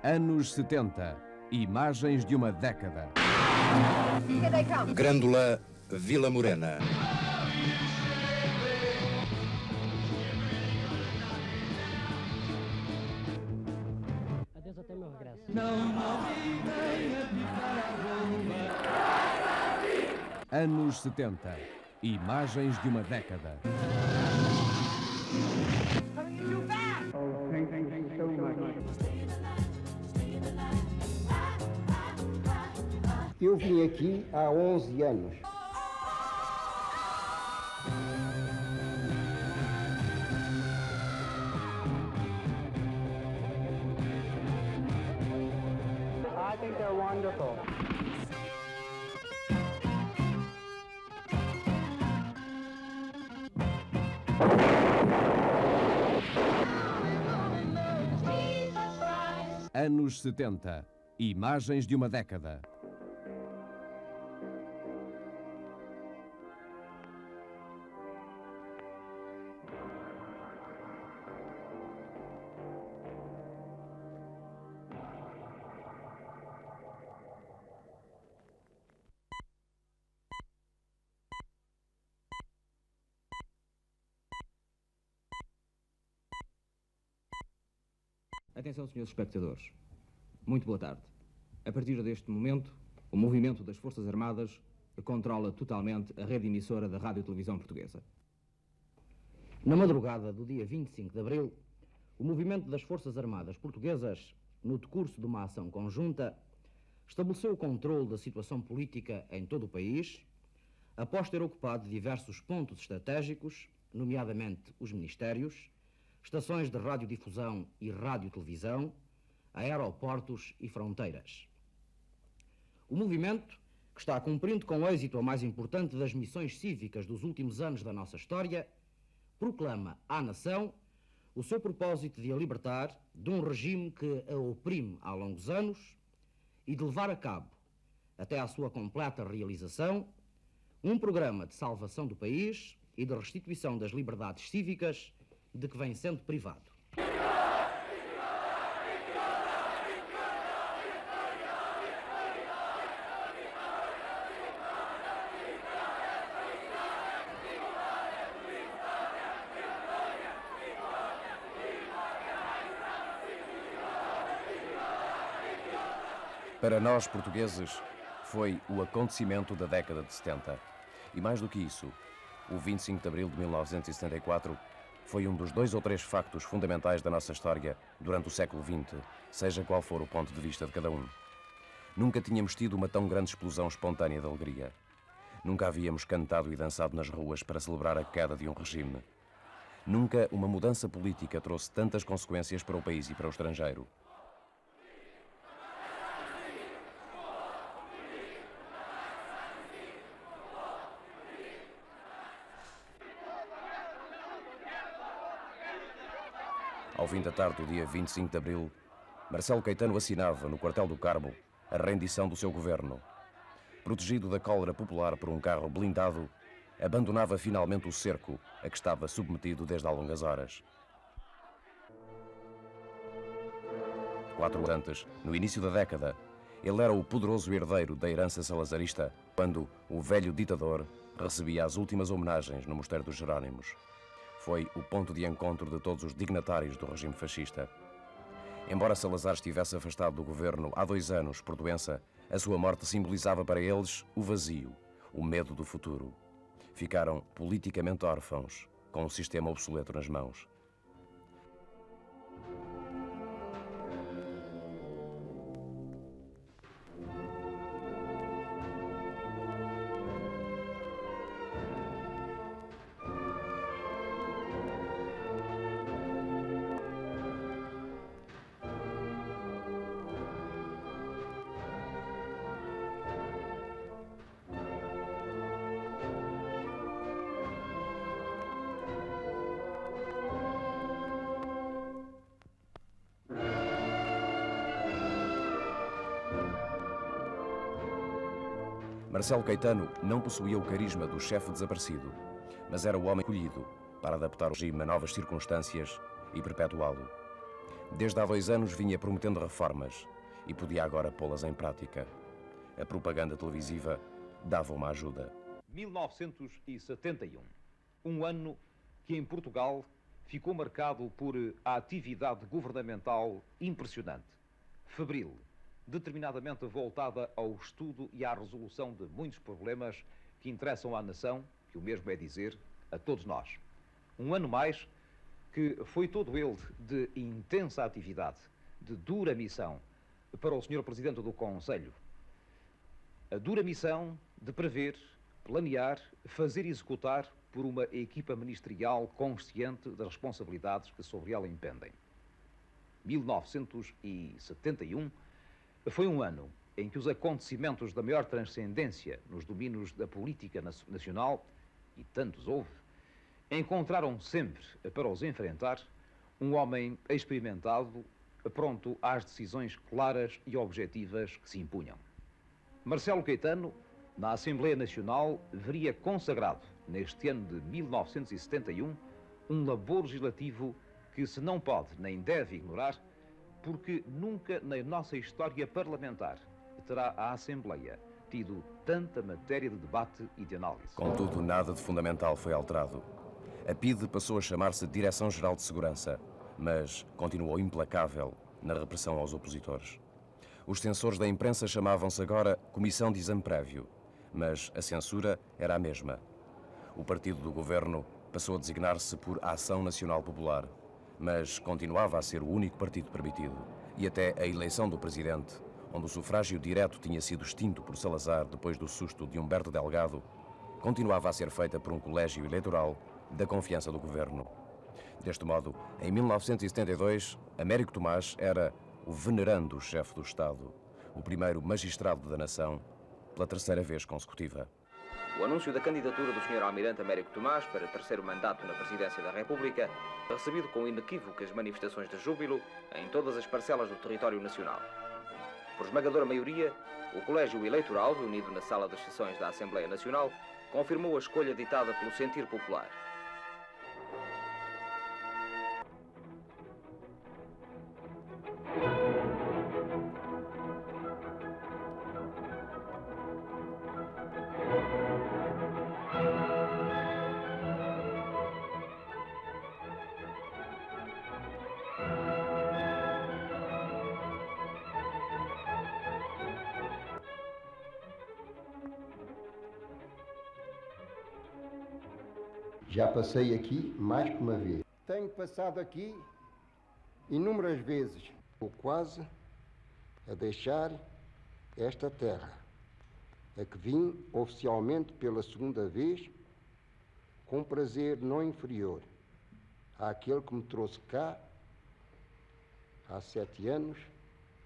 Anos 70. Imagens de uma década. Grândola Vila Morena. Adeus até meu regresso. Anos 70. Imagens de uma década. Eu vim aqui há 11 anos. I think they're wonderful. Anos 70. Imagens de uma década. Atenção, senhores espectadores. Muito boa tarde. A partir deste momento, o movimento das Forças Armadas controla totalmente a rede emissora da Rádio e Televisão Portuguesa. Na madrugada do dia 25 de abril, o movimento das Forças Armadas Portuguesas, no decurso de uma ação conjunta, estabeleceu o controle da situação política em todo o país, após ter ocupado diversos pontos estratégicos, nomeadamente os ministérios, estações de radiodifusão e radiotelevisão, aeroportos e fronteiras. O movimento, que está cumprindo com êxito a mais importante das missões cívicas dos últimos anos da nossa história, proclama à nação o seu propósito de a libertar de um regime que a oprime há longos anos e de levar a cabo, até à sua completa realização, um programa de salvação do país e de restituição das liberdades cívicas de que vem sendo privado. Para nós, portugueses, foi o acontecimento da década de 70. E mais do que isso, o 25 de abril de 1974 foi um dos 2 ou 3 factos fundamentais da nossa história durante o século XX, seja qual for o ponto de vista de cada um. Nunca tínhamos tido uma tão grande explosão espontânea de alegria. Nunca havíamos cantado e dançado nas ruas para celebrar a queda de um regime. Nunca uma mudança política trouxe tantas consequências para o país e para o estrangeiro. Ao fim da tarde do dia 25 de abril, Marcelo Caetano assinava, no quartel do Carmo, a rendição do seu governo. Protegido da cólera popular por um carro blindado, abandonava finalmente o cerco a que estava submetido desde há longas horas. 4 anos antes, no início da década, ele era o poderoso herdeiro da herança salazarista, quando o velho ditador recebia as últimas homenagens no Mosteiro dos Jerónimos. Foi o ponto de encontro de todos os dignatários do regime fascista. Embora Salazar estivesse afastado do governo há 2 anos por doença, a sua morte simbolizava para eles o vazio, o medo do futuro. Ficaram politicamente órfãos, com um sistema obsoleto nas mãos. Marcelo Caetano não possuía o carisma do chefe desaparecido, mas era o homem escolhido para adaptar o regime a novas circunstâncias e perpetuá-lo. Desde há 2 anos vinha prometendo reformas e podia agora pô-las em prática. A propaganda televisiva dava uma ajuda. 1971, um ano que em Portugal ficou marcado por a atividade governamental impressionante, febril, determinadamente voltada ao estudo e à resolução de muitos problemas que interessam à nação, que o mesmo é dizer, a todos nós. Um ano mais que foi todo ele de intensa atividade, de dura missão para o Sr. Presidente do Conselho. A dura missão de prever, planear, fazer e executar por uma equipa ministerial consciente das responsabilidades que sobre ela impendem. 1971 foi um ano em que os acontecimentos da maior transcendência nos domínios da política nacional, e tantos houve, encontraram sempre para os enfrentar um homem experimentado, pronto às decisões claras e objetivas que se impunham. Marcelo Caetano, na Assembleia Nacional, veria consagrado, neste ano de 1971, um labor legislativo que se não pode nem deve ignorar, porque nunca na nossa história parlamentar terá a Assembleia tido tanta matéria de debate e de análise. Contudo, nada de fundamental foi alterado. A PIDE passou a chamar-se Direção-Geral de Segurança, mas continuou implacável na repressão aos opositores. Os censores da imprensa chamavam-se agora Comissão de Exame Prévio, mas a censura era a mesma. O partido do governo passou a designar-se por Ação Nacional Popular, mas continuava a ser o único partido permitido. E até a eleição do presidente, onde o sufrágio direto tinha sido extinto por Salazar depois do susto de Humberto Delgado, continuava a ser feita por um colégio eleitoral da confiança do governo. Deste modo, em 1972, Américo Tomás era o venerando chefe do Estado, o primeiro magistrado da nação, pela 3ª vez consecutiva. O anúncio da candidatura do Sr. Almirante Américo Tomás para 3º mandato na Presidência da República, recebido com inequívocas manifestações de júbilo em todas as parcelas do território nacional. Por esmagadora maioria, o Colégio Eleitoral, reunido na Sala das Sessões da Assembleia Nacional, confirmou a escolha ditada pelo sentir popular. Já passei aqui mais que uma vez. Tenho passado aqui inúmeras vezes. Estou quase a deixar esta terra, a que vim oficialmente pela 2ª vez, com prazer não inferior àquele que me trouxe cá há 7 anos,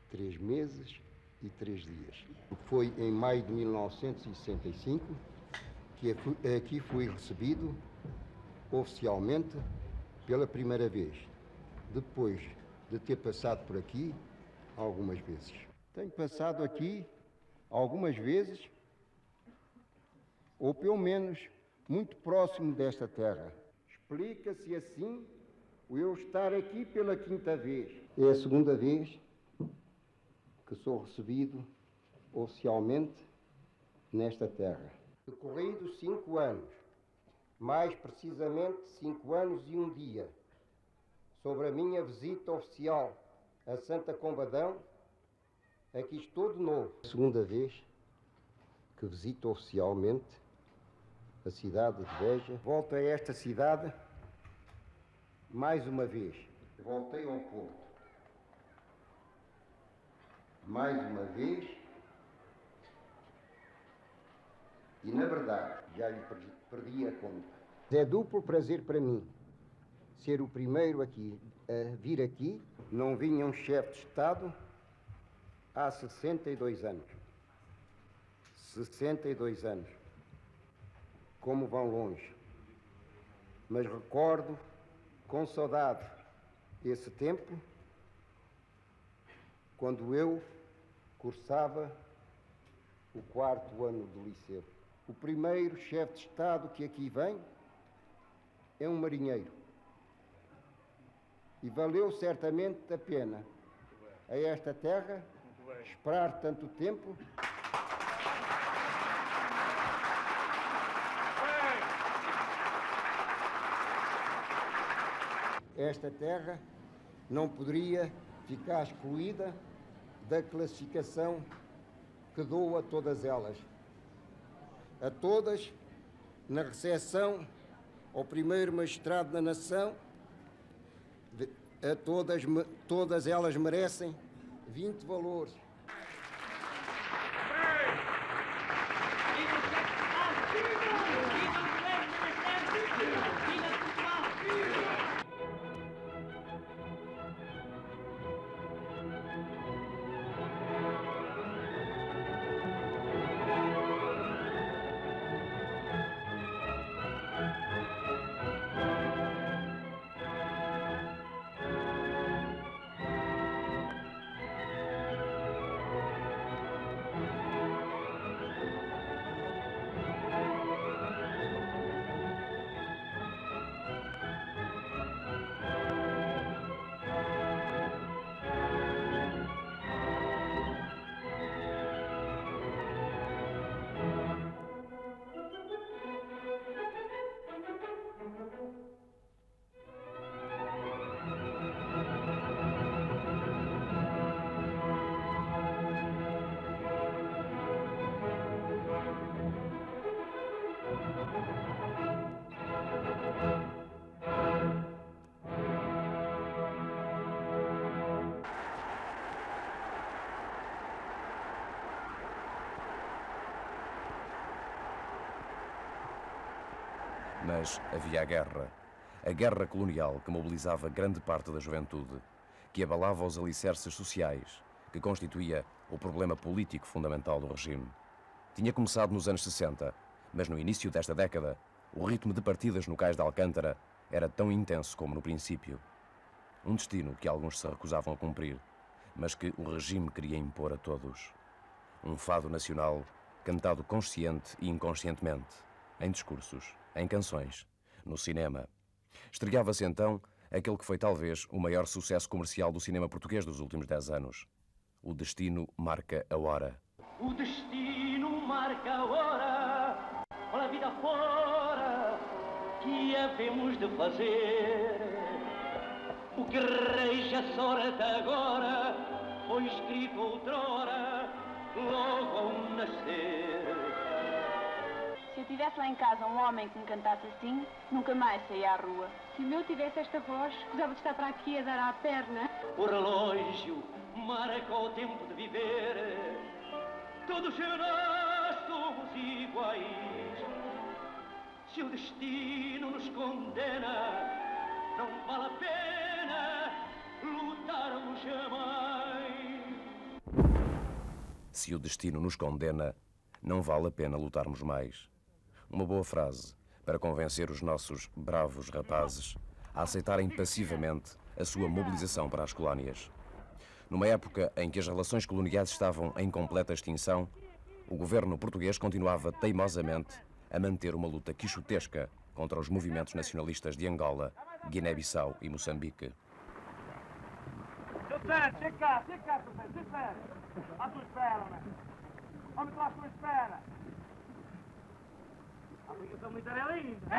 3 meses e 3 dias. Foi em maio de 1965 que aqui fui recebido oficialmente pela primeira vez, depois de ter passado por aqui algumas vezes. Tenho passado aqui algumas vezes, ou pelo menos muito próximo desta terra. Explica-se assim o eu estar aqui pela 5ª vez. É a 2ª vez que sou recebido oficialmente nesta terra. Decorridos 5 anos, mais precisamente 5 anos e 1 dia, sobre a minha visita oficial a Santa Combadão, aqui estou de novo. A 2ª vez que visito oficialmente a cidade de Beja. Volto a esta cidade mais uma vez. Voltei ao Porto. Mais uma vez. E, na verdade, já lhe perdi a conta. É duplo prazer para mim ser o primeiro aqui a vir aqui. Não vinha um chefe de Estado há 62 anos. 62 anos. Como vão longe. Mas recordo com saudade esse tempo, quando eu cursava o 4º ano do liceu. O primeiro chefe de Estado que aqui vem é um marinheiro. e valeu certamente a pena a esta terra esperar tanto tempo. Esta terra não poderia ficar excluída da classificação que dou a todas elas. A todas, na recepção ao primeiro magistrado da nação, todas elas merecem 20 valores. Mas havia a guerra colonial que mobilizava grande parte da juventude, que abalava os alicerces sociais, que constituía o problema político fundamental do regime. Tinha começado nos anos 60, mas no início desta década, o ritmo de partidas no cais de Alcântara era tão intenso como no princípio. Um destino que alguns se recusavam a cumprir, mas que o regime queria impor a todos. Um fado nacional cantado consciente e inconscientemente, em discursos, em canções, no cinema. Estreava-se então aquele que foi talvez o maior sucesso comercial do cinema português dos últimos 10 anos. O destino marca a hora. O destino marca a hora, para a vida fora, que havemos de fazer. O que rege a sorte agora, foi escrito outrora, logo ao nascer. Se eu tivesse lá em casa um homem que me cantasse assim, nunca mais saía à rua. Se o meu tivesse esta voz, escusava de estar para aqui a dar à perna. O relógio marca o tempo de viver. Todos nós somos iguais. Se o destino nos condena, não vale a pena lutarmos jamais. Se o destino nos condena, não vale a pena lutarmos mais. Uma boa frase para convencer os nossos bravos rapazes a aceitarem passivamente a sua mobilização para as colónias. Numa época em que as relações coloniais estavam em completa extinção, o governo português continuava teimosamente a manter uma luta quixotesca contra os movimentos nacionalistas de Angola, Guiné-Bissau e Moçambique. Chega cá, professor, à tua espera, homem, estou à tua espera. A aplicação militar é linda! É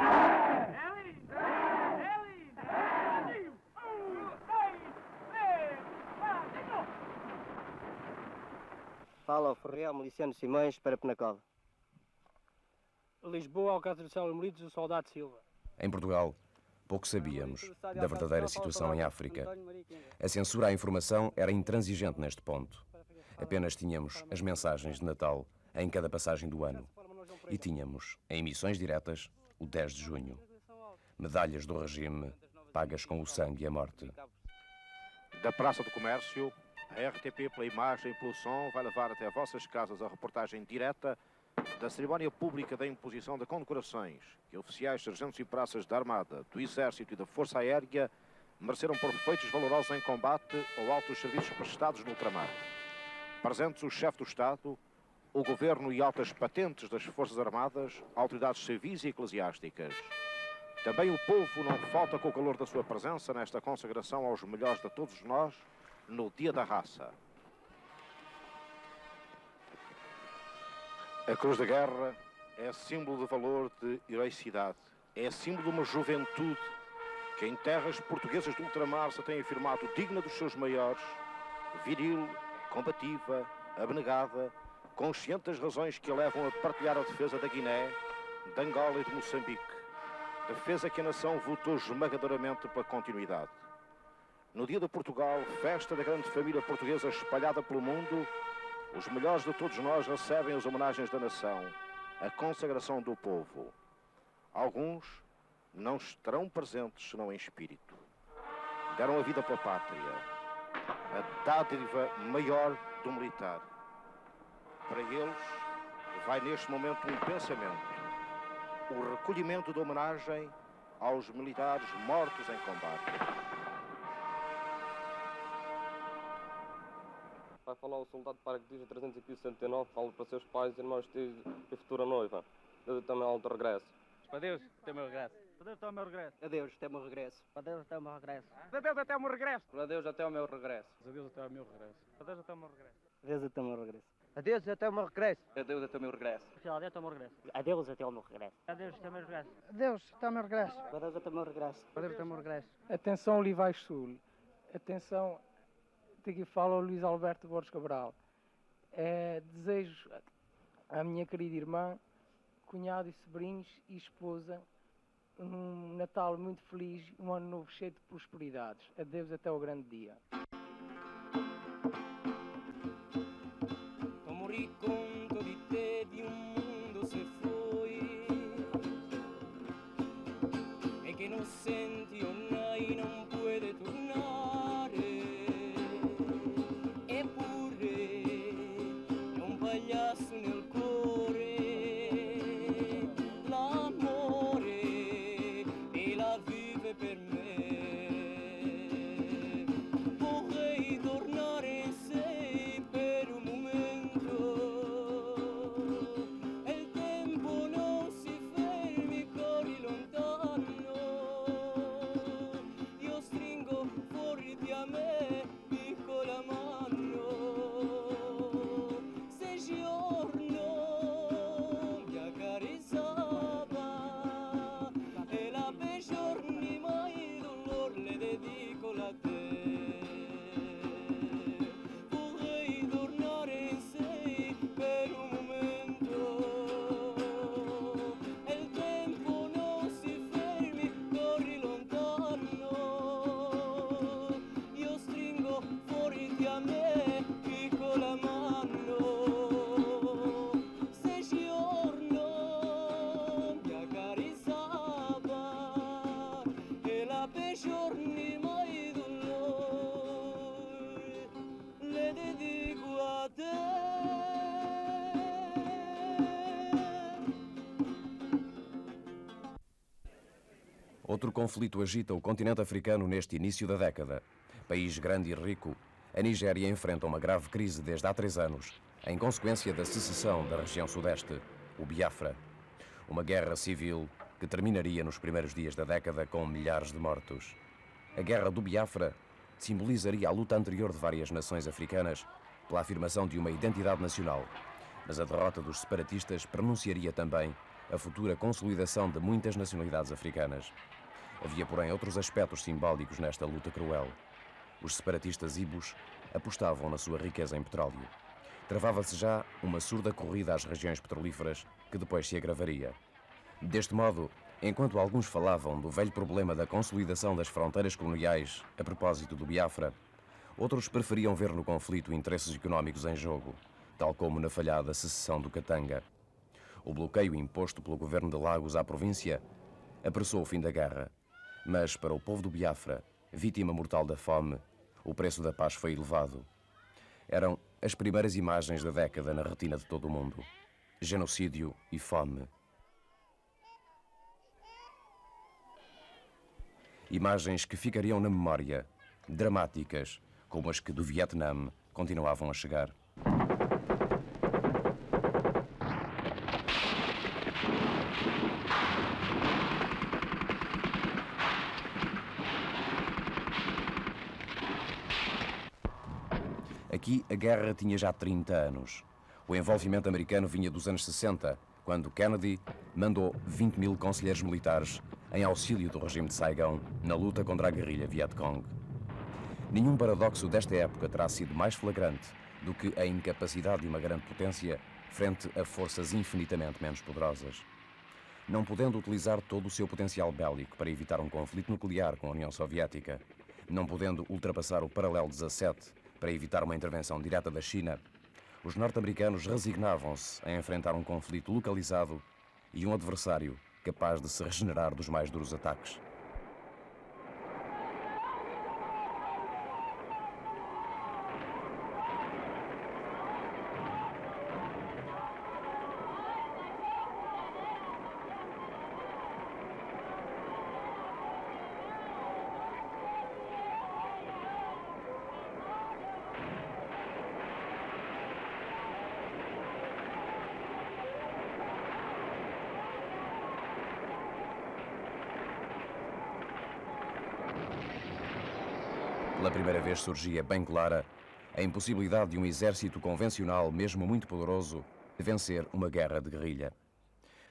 linda! É linda! É linda! 1, 2, 3, 4, Fala ao Ferreira Miliciano Simões para Penacova. Lisboa, Alcácer de São Moritos, o Soldado Silva. Em Portugal, pouco sabíamos da verdadeira situação em África. A censura à informação era intransigente neste ponto. Apenas tínhamos as mensagens de Natal em cada passagem do ano. E tínhamos, em emissões diretas, o 10 de junho. Medalhas do regime, pagas com o sangue e a morte. Da Praça do Comércio, a RTP, pela imagem e pelo som, vai levar até vossas casas a reportagem direta da cerimónia pública da imposição de condecorações que oficiais, sargentos e praças da Armada, do Exército e da Força Aérea mereceram por feitos valorosos em combate ou altos serviços prestados no ultramar. Presentes o chefe do Estado, o Governo e altas patentes das Forças Armadas, autoridades civis e eclesiásticas. Também o povo não falta com o calor da sua presença nesta consagração aos melhores de todos nós no Dia da Raça. A Cruz da Guerra é símbolo de valor, de heroicidade. É símbolo de uma juventude que em terras portuguesas do ultramar se tem afirmado digna dos seus maiores, viril, combativa, abnegada, consciente das razões que a levam a partilhar a defesa da Guiné, de Angola e de Moçambique. Defesa que a nação votou esmagadoramente pela continuidade. No Dia de Portugal, festa da grande família portuguesa espalhada pelo mundo, os melhores de todos nós recebem as homenagens da nação, a consagração do povo. Alguns não estarão presentes senão em espírito. Deram a vida pela pátria, a dádiva maior do militar. Para eles, vai neste momento um pensamento, o recolhimento de homenagem aos militares mortos em combate. Vai falar o soldado paraquedista 369, fala para seus pais, irmãos e futura noiva. Eu também ao de regresso. Adeus, até o meu regresso. Adeus, até o meu regresso. Adeus, até o meu regresso. Adeus, até o meu regresso. Adeus, até o meu regresso. Adeus, até o meu regresso. Adeus, até o meu regresso. Adeus, até o meu regresso. Adeus, até o meu regresso. Adeus, até o meu regresso. Adeus, até o meu regresso. Adeus, até o meu regresso. Adeus, até o meu regresso. Adeus, até o meu regresso. Adeus, até o meu regresso. Adeus, até o meu regresso. Adeus, até o meu regresso. Atenção, Olivais Sul. Atenção, daqui fala o Luís Alberto Borges Cabral. Desejo à minha querida irmã, cunhado e sobrinhos e esposa um Natal muito feliz, um ano novo cheio de prosperidades. Adeus, até o grande dia. Como riconto di te di un mundo se foi e che non senti ormai non puede tornare, eppure è un pagliasso nel cuore l'amore e la vive per me. Vorrei tornare in sé per un momento e il tempo non si fermi, corri lontano. Io stringo fuori di a me piccola mano. Se giorno mi accarezzava e la giorni mai dolor le dedico a te. Vorrei tornare in sé per un momento e il tempo non si fermi, corri lontano. Io stringo fuori di a me piccola mano. Se giorno mi accarezzava e la giorni mai dolore le dedico a te. Outro conflito agita o continente africano neste início da década. País grande e rico, a Nigéria enfrenta uma grave crise desde há 3 anos, em consequência da secessão da região sudeste, o Biafra. Uma guerra civil que terminaria nos primeiros dias da década com milhares de mortos. A guerra do Biafra simbolizaria a luta anterior de várias nações africanas pela afirmação de uma identidade nacional, mas a derrota dos separatistas pronunciaria também a futura consolidação de muitas nacionalidades africanas. Havia, porém, outros aspectos simbólicos nesta luta cruel. Os separatistas ibos apostavam na sua riqueza em petróleo. Travava-se já uma surda corrida às regiões petrolíferas que depois se agravaria. Deste modo, enquanto alguns falavam do velho problema da consolidação das fronteiras coloniais a propósito do Biafra, outros preferiam ver no conflito interesses económicos em jogo, tal como na falhada secessão do Katanga. O bloqueio imposto pelo governo de Lagos à província apressou o fim da guerra, mas para o povo do Biafra, vítima mortal da fome, o preço da paz foi elevado. Eram as primeiras imagens da década na retina de todo o mundo. Genocídio e fome. Imagens que ficariam na memória, dramáticas, como as que do Vietnã continuavam a chegar. Aqui a guerra tinha já 30 anos. O envolvimento americano vinha dos anos 60, quando Kennedy mandou 20 mil conselheiros militares em auxílio do regime de Saigão na luta contra a guerrilha Vietcong. Nenhum paradoxo desta época terá sido mais flagrante do que a incapacidade de uma grande potência frente a forças infinitamente menos poderosas. Não podendo utilizar todo o seu potencial bélico para evitar um conflito nuclear com a União Soviética, não podendo ultrapassar o paralelo 17 para evitar uma intervenção direta da China, os norte-americanos resignavam-se a enfrentar um conflito localizado e um adversário capaz de se regenerar dos mais duros ataques. Pela primeira vez surgia bem clara a impossibilidade de um exército convencional, mesmo muito poderoso, de vencer uma guerra de guerrilha.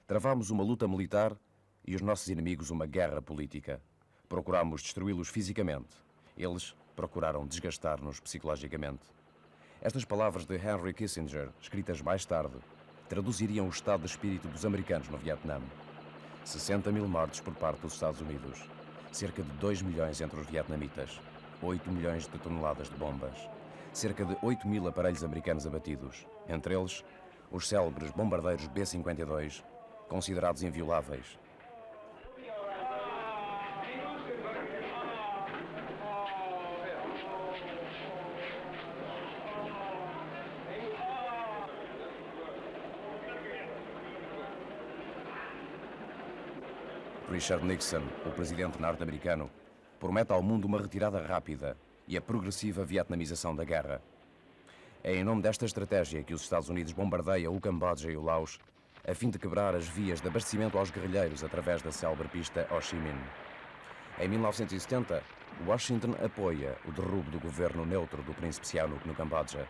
Travámos uma luta militar e os nossos inimigos uma guerra política. Procurámos destruí-los fisicamente. Eles procuraram desgastar-nos psicologicamente. Estas palavras de Henry Kissinger, escritas mais tarde, traduziriam o estado de espírito dos americanos no Vietnã. 60 mil mortes por parte dos Estados Unidos. Cerca de 2 milhões entre os vietnamitas. 8 milhões de toneladas de bombas, cerca de 8 mil aparelhos americanos abatidos, entre eles os célebres bombardeiros B-52, considerados invioláveis. Richard Nixon, o presidente norte-americano, promete ao mundo uma retirada rápida e a progressiva vietnamização da guerra. É em nome desta estratégia que os Estados Unidos bombardeiam o Camboja e o Laos, a fim de quebrar as vias de abastecimento aos guerrilheiros através da célebre pista Ho Chi Minh. Em 1970, Washington apoia o derrubo do governo neutro do príncipe Sihanouk no Camboja,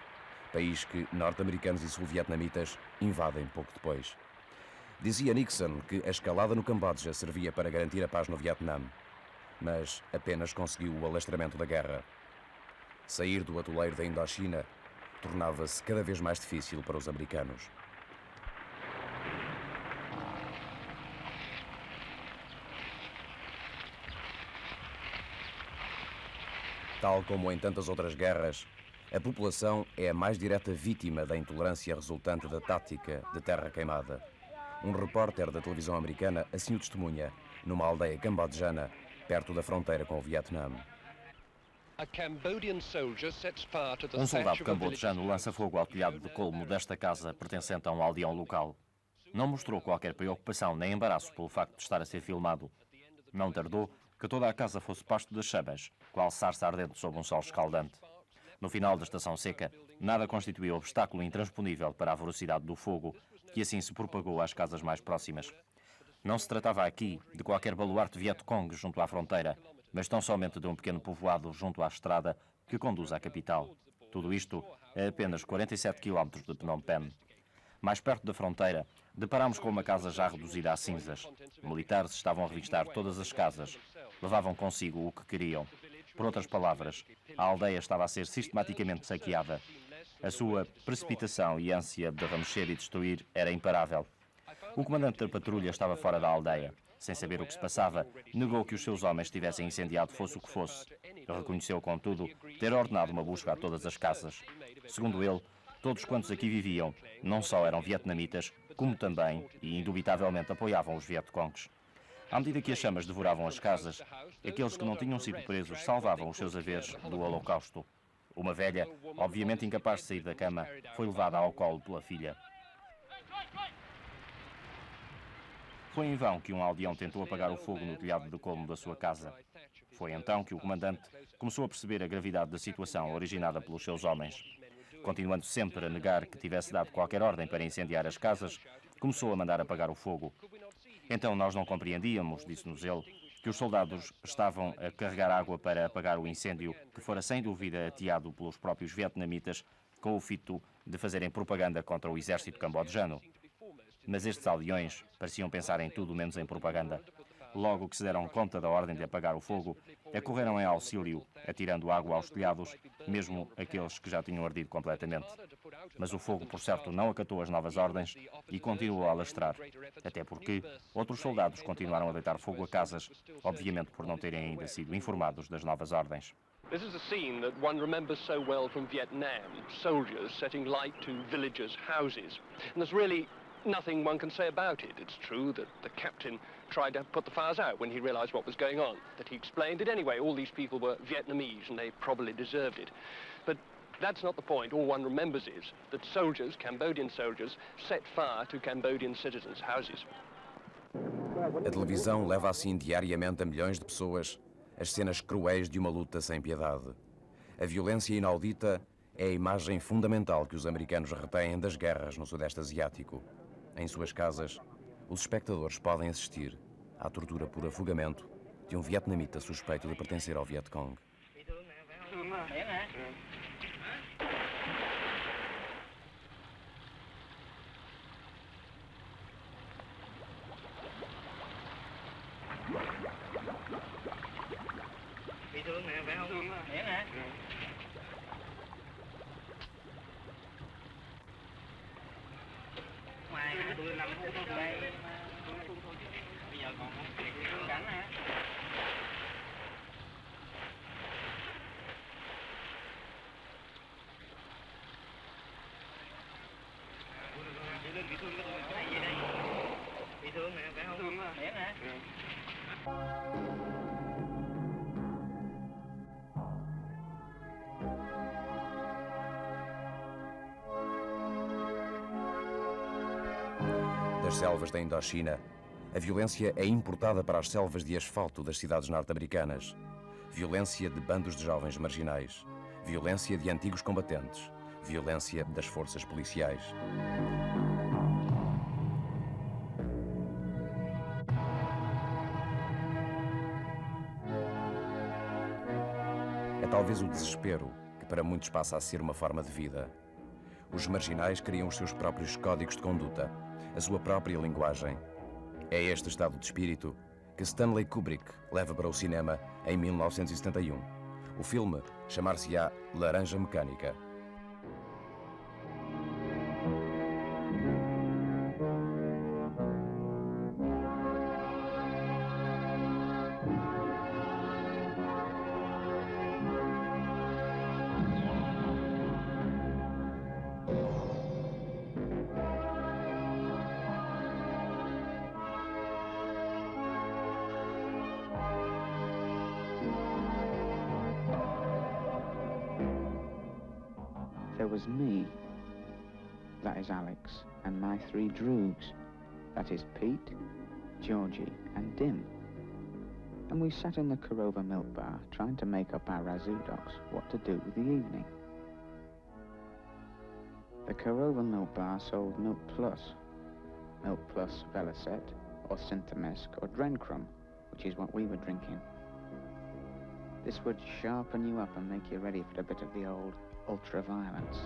país que norte-americanos e sul-vietnamitas invadem pouco depois. Dizia Nixon que a escalada no Camboja servia para garantir a paz no Vietnã, mas apenas conseguiu o alastramento da guerra. Sair do atoleiro da Indochina tornava-se cada vez mais difícil para os americanos. Tal como em tantas outras guerras, a população é a mais direta vítima da intolerância resultante da tática de terra queimada. Um repórter da televisão americana assim o testemunha, numa aldeia cambodjana, perto da fronteira com o Vietnã. Um soldado cambodjano lança fogo ao telhado de colmo desta casa pertencente a um aldeão local. Não mostrou qualquer preocupação nem embaraço pelo facto de estar a ser filmado. Não tardou que toda a casa fosse pasto de chamas, qual sarça ardente sob um sol escaldante. No final da estação seca, nada constituiu obstáculo intransponível para a velocidade do fogo, que assim se propagou às casas mais próximas. Não se tratava aqui de qualquer baluarte Vietcong junto à fronteira, mas tão somente de um pequeno povoado junto à estrada que conduz à capital. Tudo isto a apenas 47 km de Phnom Penh. Mais perto da fronteira, deparámos com uma casa já reduzida a cinzas. Militares estavam a revistar todas as casas. Levavam consigo o que queriam. Por outras palavras, a aldeia estava a ser sistematicamente saqueada. A sua precipitação e ânsia de remexer e destruir era imparável. O comandante da patrulha estava fora da aldeia. Sem saber o que se passava, negou que os seus homens tivessem incendiado fosse o que fosse. Reconheceu, contudo, ter ordenado uma busca a todas as casas. Segundo ele, todos quantos aqui viviam não só eram vietnamitas, como também, e indubitavelmente, apoiavam os Vietcongs. À medida que as chamas devoravam as casas, aqueles que não tinham sido presos salvavam os seus haveres do holocausto. Uma velha, obviamente incapaz de sair da cama, foi levada ao colo pela filha. Foi em vão que um aldeão tentou apagar o fogo no telhado de colmo da sua casa. Foi então que o comandante começou a perceber a gravidade da situação originada pelos seus homens. Continuando sempre a negar que tivesse dado qualquer ordem para incendiar as casas, começou a mandar apagar o fogo. Então nós não compreendíamos, disse-nos ele, que os soldados estavam a carregar água para apagar o incêndio, que fora sem dúvida ateado pelos próprios vietnamitas, com o fito de fazerem propaganda contra o exército cambodjano. Mas estes aldeões pareciam pensar em tudo menos em propaganda. Logo que se deram conta da ordem de apagar o fogo, acorreram em auxílio, atirando água aos telhados, mesmo aqueles que já tinham ardido completamente. Mas o fogo, por certo, não acatou as novas ordens e continuou a alastrar, até porque outros soldados continuaram a deitar fogo a casas, obviamente por não terem ainda sido informados das novas ordens. This is a scene that one remembers so well from Vietnam, soldiers setting light to villagers' houses. And there's really nothing one can say about it. It's true that the captain tried to put the fires out when he realized what was going on, that he explained it anyway. All these people were Vietnamese and they probably deserved it. But that's not the point. All one remembers is that soldiers, Cambodian soldiers, set fire to Cambodian citizens' houses. A televisão leva assim diariamente a milhões de pessoas as cenas cruéis de uma luta sem piedade. A violência inaudita é a imagem fundamental que os americanos retêm das guerras no Sudeste Asiático. Em suas casas, os espectadores podem assistir à tortura por afogamento de um vietnamita suspeito de pertencer ao Vietcong. Das selvas da Indochina, a violência é importada para as selvas de asfalto das cidades norte-americanas. Violência de bandos de jovens marginais, violência de antigos combatentes, violência das forças policiais. É talvez o desespero que para muitos passa a ser uma forma de vida. Os marginais criam os seus próprios códigos de conduta, a sua própria linguagem. É este estado de espírito que Stanley Kubrick leva para o cinema em 1971. O filme chamar-se-á Laranja Mecânica. There was me, that is Alex, and my three droogs, that is Pete, Georgie and Dim. And we sat in the Korova milk bar trying to make up our Razudoks what to do with the evening. The Korova milk bar sold Milk Plus Velocet, or Synthemesk, or Drencrum, which is what we were drinking. This would sharpen you up and make you ready for a bit of the old ultra-violence.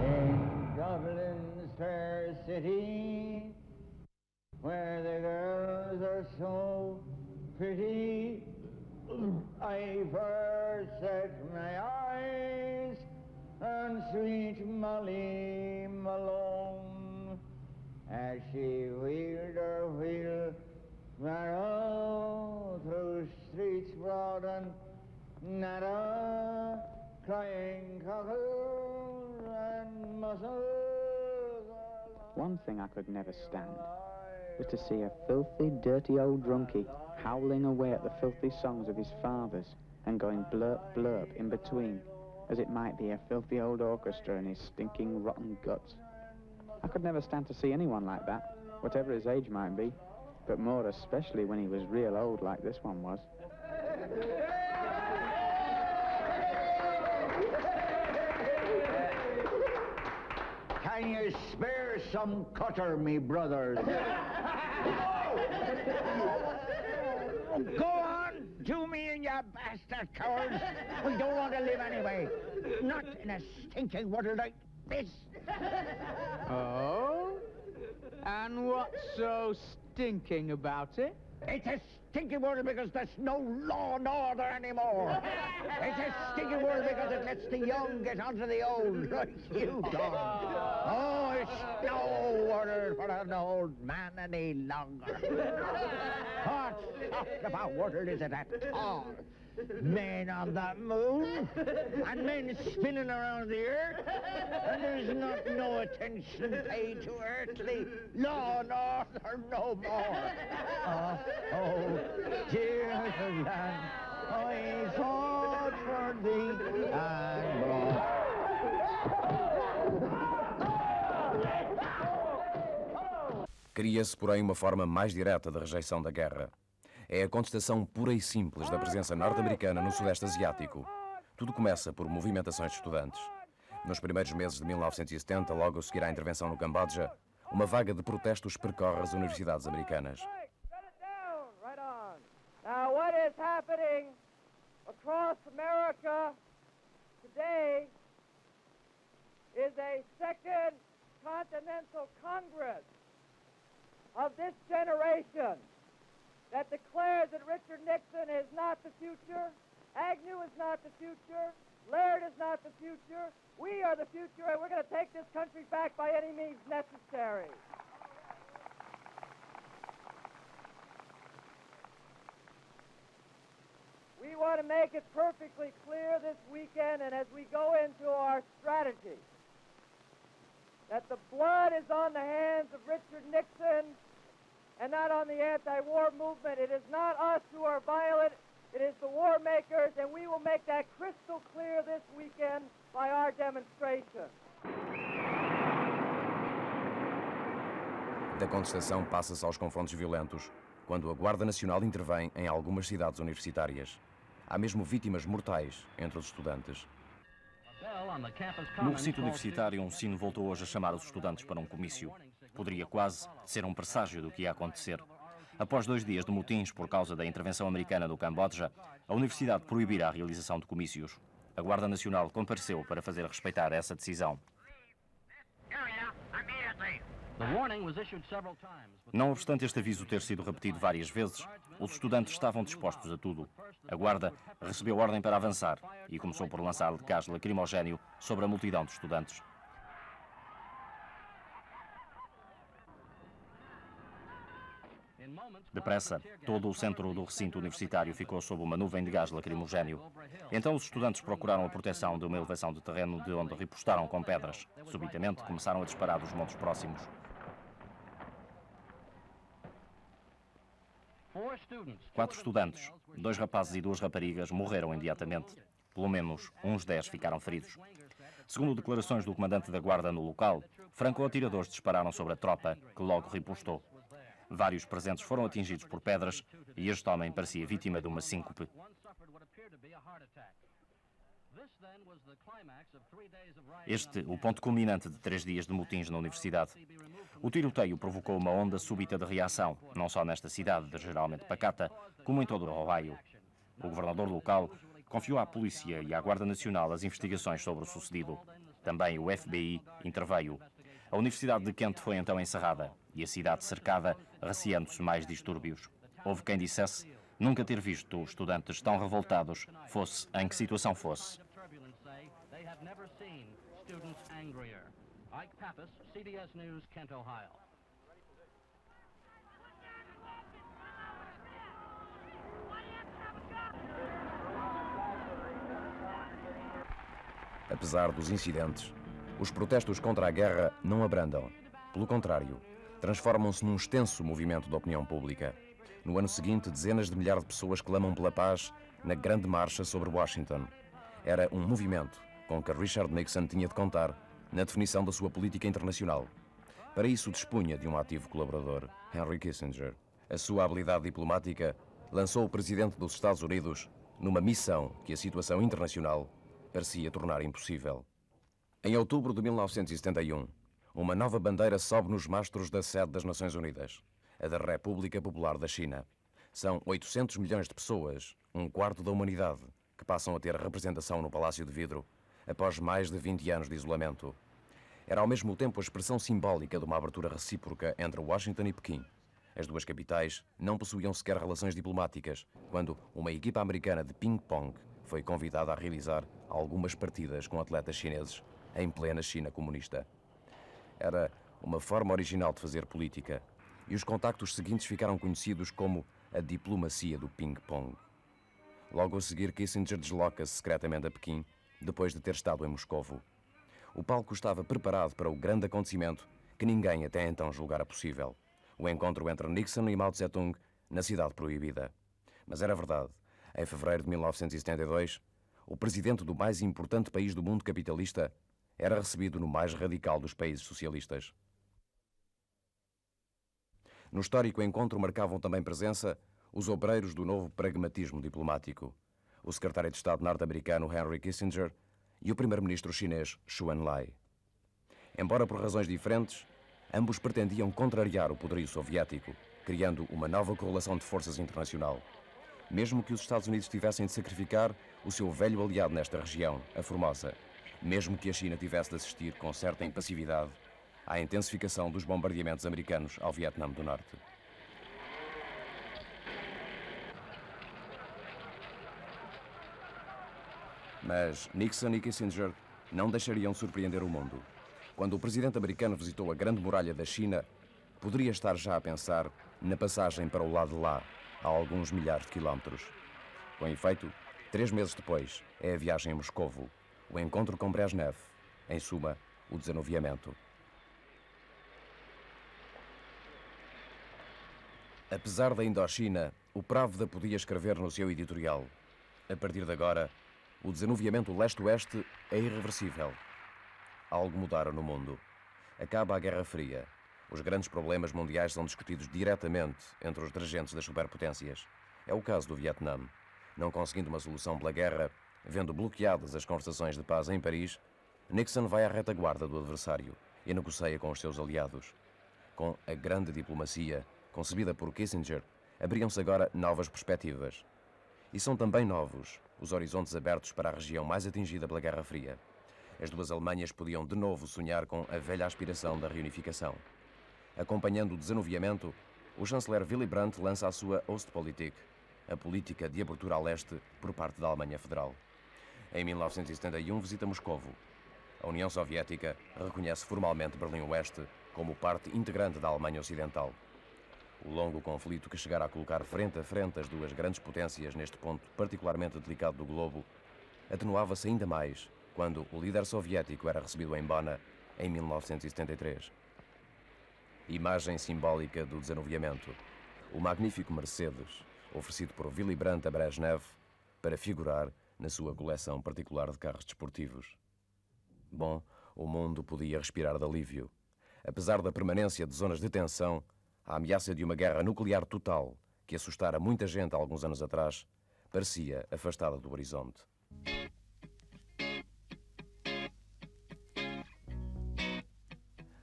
In Dublin's fair city, where the girls are so pretty, I first set my eyes on sweet Molly Malone, as she wheeled her wheel narrow through streets broad and narrow, crying cockles and mussels. One thing I could never stand was to see a filthy, dirty old drunkie howling away at the filthy songs of his fathers and going blurp blurp in between, as it might be a filthy old orchestra and his stinking rotten guts. I could never stand to see anyone like that, whatever his age might be, but more especially when he was real old like this one was. Can you spare some cutter, me brothers. Go on, do me in, you bastard cowards. We don't want to live anyway. Not in a stinking world like this. Oh? And what's so stinking about it? It's a stinking world because there's no law and order anymore. It's a stinking world because it lets the young get onto the old, like you done. Oh, it's no world for an old man any longer. What sort of a world is it at all? Men on the moon, and men spinning around the earth, and there's not no attention paid to earthly law and order no more. Oh, dear land, I fought for thee and Cria-se, porém, uma forma mais direta de rejeição da guerra. É a contestação pura e simples da presença norte-americana no Sudeste Asiático. Tudo começa por movimentações de estudantes. Nos primeiros meses de 1970, logo a seguir à intervenção no Camboja, uma vaga de protestos percorre as universidades americanas. Now, what is happening across America today is a Second Continental Congress of this generation that declares that Richard Nixon is not the future, Agnew is not the future, Laird is not the future. We are the future, and we're going to take this country back by any means necessary. We want to make it perfectly clear this weekend and as we go into our strategy that the blood is on the hands of Richard Nixon and not on the anti-war movement. It is not us who are violent, it is the war makers, and we will make that crystal clear this weekend by our demonstration. Da contestação passa-se aos confrontos violentos, quando a Guarda Nacional intervém em algumas cidades universitárias. Há mesmo vítimas mortais entre os estudantes. No recinto universitário, um sino voltou hoje a chamar os estudantes para um comício. Poderia quase ser um presságio do que ia acontecer. Após 2 dias de motins por causa da intervenção americana no Camboja, a universidade proibirá a realização de comícios. A Guarda Nacional compareceu para fazer respeitar essa decisão. Não obstante este aviso ter sido repetido várias vezes, os estudantes estavam dispostos a tudo. A Guarda recebeu ordem para avançar e começou por lançar gás lacrimogéneo sobre a multidão de estudantes. Depressa, todo o centro do recinto universitário ficou sob uma nuvem de gás lacrimogéneo. Então os estudantes procuraram a proteção de uma elevação de terreno de onde ripostaram com pedras. Subitamente começaram a disparar dos montes próximos. 4 estudantes, 2 rapazes e 2 raparigas, morreram imediatamente. Pelo menos uns 10 ficaram feridos. Segundo declarações do comandante da guarda no local, franco-atiradores dispararam sobre a tropa, que logo ripostou. Vários presentes foram atingidos por pedras e este homem parecia vítima de uma síncope. Este, o ponto culminante de 3 dias de motins na universidade. O tiroteio provocou uma onda súbita de reação, não só nesta cidade, geralmente pacata, como em todo o Ohio. O governador local confiou à polícia e à Guarda Nacional as investigações sobre o sucedido. Também o FBI interveio. A Universidade de Kent foi então encerrada e a cidade cercada, receando-se mais distúrbios. Houve quem dissesse nunca ter visto estudantes tão revoltados, fosse em que situação fosse. Apesar dos incidentes, os protestos contra a guerra não abrandam. Pelo contrário, transformam-se num extenso movimento de opinião pública. No ano seguinte, dezenas de milhares de pessoas clamam pela paz na Grande Marcha sobre Washington. Era um movimento com que Richard Nixon tinha de contar na definição da sua política internacional. Para isso dispunha de um ativo colaborador, Henry Kissinger. A sua habilidade diplomática lançou o presidente dos Estados Unidos numa missão que a situação internacional parecia tornar impossível. Em outubro de 1971, uma nova bandeira sobe nos mastros da sede das Nações Unidas, a da República Popular da China. São 800 milhões de pessoas, um quarto da humanidade, que passam a ter representação no Palácio de Vidro, após mais de 20 anos de isolamento. Era ao mesmo tempo a expressão simbólica de uma abertura recíproca entre Washington e Pequim. As duas capitais não possuíam sequer relações diplomáticas, quando uma equipa americana de ping-pong foi convidada a realizar algumas partidas com atletas chineses em plena China comunista. Era uma forma original de fazer política, e os contactos seguintes ficaram conhecidos como a diplomacia do ping-pong. Logo a seguir, Kissinger desloca-se secretamente a Pequim, depois de ter estado em Moscovo. O palco estava preparado para o grande acontecimento que ninguém até então julgara possível: o encontro entre Nixon e Mao Tse-tung na Cidade Proibida. Mas era verdade. Em fevereiro de 1972, o presidente do mais importante país do mundo capitalista era recebido no mais radical dos países socialistas. No histórico encontro marcavam também presença os obreiros do novo pragmatismo diplomático, o secretário de Estado norte-americano Henry Kissinger e o primeiro-ministro chinês Zhou Enlai. Embora por razões diferentes, ambos pretendiam contrariar o poderio soviético, criando uma nova correlação de forças internacional. Mesmo que os Estados Unidos tivessem de sacrificar o seu velho aliado nesta região, a Formosa, mesmo que a China tivesse de assistir com certa impassividade à intensificação dos bombardeamentos americanos ao Vietnã do Norte. Mas Nixon e Kissinger não deixariam de surpreender o mundo. Quando o presidente americano visitou a Grande Muralha da China, poderia estar já a pensar na passagem para o lado de lá, a alguns milhares de quilómetros. Com efeito, 3 meses depois, é a viagem a Moscovo, o encontro com Brezhnev, em suma, o desanuviamento. Apesar da Indochina, o Pravda podia escrever no seu editorial: a partir de agora, o desanuviamento leste-oeste é irreversível. Algo mudara no mundo. Acaba a Guerra Fria. Os grandes problemas mundiais são discutidos diretamente entre os dirigentes das superpotências. É o caso do Vietnã. Não conseguindo uma solução pela guerra, vendo bloqueadas as conversações de paz em Paris, Nixon vai à retaguarda do adversário e negocia com os seus aliados. Com a grande diplomacia, concebida por Kissinger, abriam-se agora novas perspectivas. E são também novos os horizontes abertos para a região mais atingida pela Guerra Fria. As duas Alemanhas podiam de novo sonhar com a velha aspiração da reunificação. Acompanhando o desanuviamento, o chanceler Willy Brandt lança a sua Ostpolitik, a política de abertura a leste por parte da Alemanha Federal. Em 1971 visita Moscovo. A União Soviética reconhece formalmente Berlim-Oeste como parte integrante da Alemanha Ocidental. O longo conflito que chegara a colocar frente a frente as duas grandes potências neste ponto particularmente delicado do globo atenuava-se ainda mais quando o líder soviético era recebido em Bona em 1973. Imagem simbólica do desanuviamento: o magnífico Mercedes, oferecido por Willy Brandt a Brezhnev para figurar na sua coleção particular de carros desportivos. Bom, o mundo podia respirar de alívio. Apesar da permanência de zonas de tensão, a ameaça de uma guerra nuclear total, que assustara muita gente há alguns anos atrás, parecia afastada do horizonte.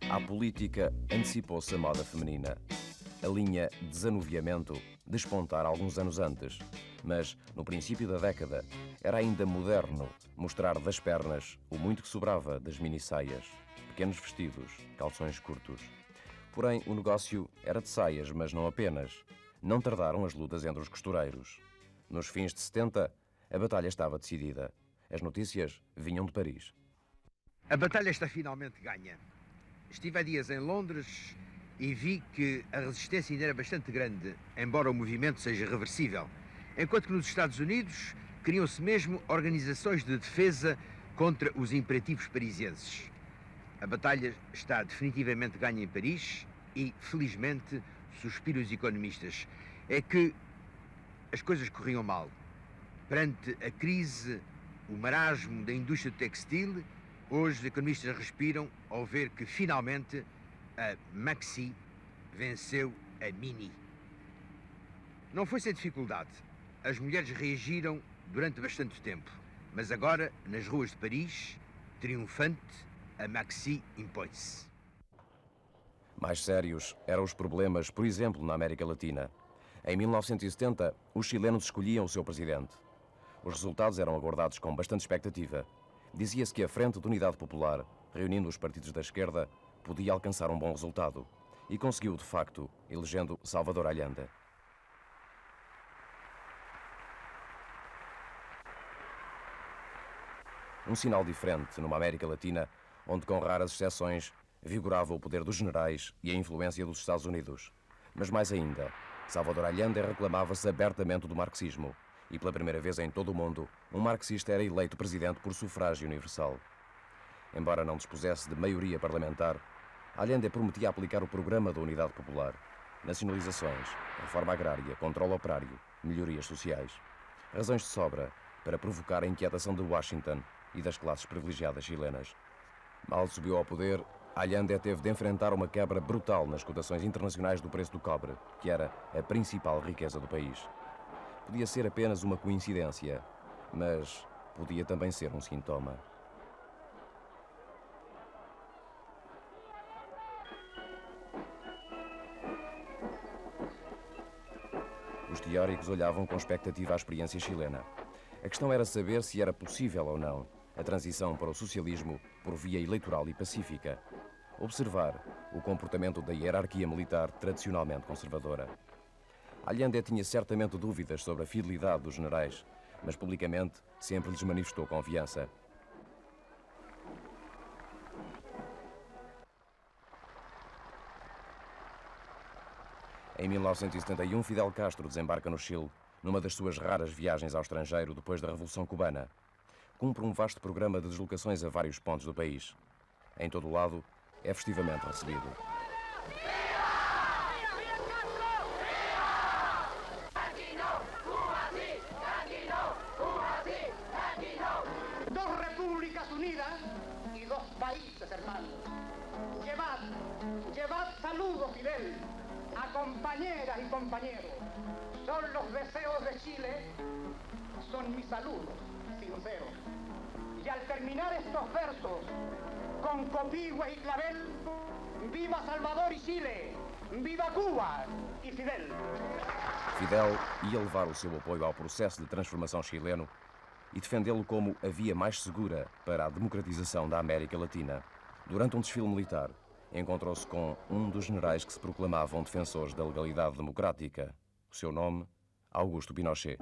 À política antecipou-se a moda feminina. A linha desanuviamento despontara alguns anos antes, mas no princípio da década era ainda moderno mostrar das pernas o muito que sobrava das mini-saias, pequenos vestidos, calções curtos. Porém, o negócio era de saias, mas não apenas. Não tardaram as lutas entre os costureiros. Nos fins de 70, a batalha estava decidida. As notícias vinham de Paris. A batalha está finalmente ganha. Estive há dias em Londres e vi que a resistência ainda era bastante grande, embora o movimento seja reversível. Enquanto que nos Estados Unidos criam-se mesmo organizações de defesa contra os imperativos parisienses. A batalha está definitivamente ganha em Paris e, felizmente, suspiram os economistas. É que as coisas corriam mal. Perante a crise, o marasmo da indústria textil, hoje os economistas respiram ao ver que, finalmente, a Maxi venceu a Mini. Não foi sem dificuldade. As mulheres reagiram durante bastante tempo, mas agora, nas ruas de Paris, triunfante, a Maxi impõe-se. Mais sérios eram os problemas, por exemplo, na América Latina. Em 1970, os chilenos escolhiam o seu presidente. Os resultados eram aguardados com bastante expectativa. Dizia-se que a Frente de Unidade Popular, reunindo os partidos da esquerda, podia alcançar um bom resultado. E conseguiu, de facto, elegendo Salvador Allende. Um sinal diferente numa América Latina, onde, com raras exceções, vigorava o poder dos generais e a influência dos Estados Unidos. Mas mais ainda, Salvador Allende reclamava-se abertamente do marxismo e, pela primeira vez em todo o mundo, um marxista era eleito presidente por sufrágio universal. Embora não dispusesse de maioria parlamentar, Allende prometia aplicar o programa da Unidade Popular: nacionalizações, reforma agrária, controle operário, melhorias sociais. Razões de sobra para provocar a inquietação de Washington e das classes privilegiadas chilenas. Mal subiu ao poder, Allende teve de enfrentar uma quebra brutal nas cotações internacionais do preço do cobre, que era a principal riqueza do país. Podia ser apenas uma coincidência, mas podia também ser um sintoma. Os teóricos olhavam com expectativa à experiência chilena. A questão era saber se era possível ou não a transição para o socialismo por via eleitoral e pacífica. Observar o comportamento da hierarquia militar tradicionalmente conservadora. Allende tinha certamente dúvidas sobre a fidelidade dos generais, mas publicamente sempre lhes manifestou confiança. Em 1971, Fidel Castro desembarca no Chile, numa das suas raras viagens ao estrangeiro depois da Revolução Cubana. Cumpre um vasto programa de deslocações a vários pontos do país. Em todo o lado, é festivamente recebido. Dos repúblicas unidas y dos países hermanos. Llevad saludos, Fidel, a compañeras y compañeros. Son los deseos de Chile, son mis saludos sinceros. Y al terminar estos versos, con copihue y clavel, viva Salvador y Chile, viva Cuba e Fidel. Fidel ia levar o seu apoio ao processo de transformação chileno e defendê-lo como a via mais segura para a democratização da América Latina. Durante um desfile militar, encontrou-se com um dos generais que se proclamavam defensores da legalidade democrática. O seu nome, Augusto Pinochet.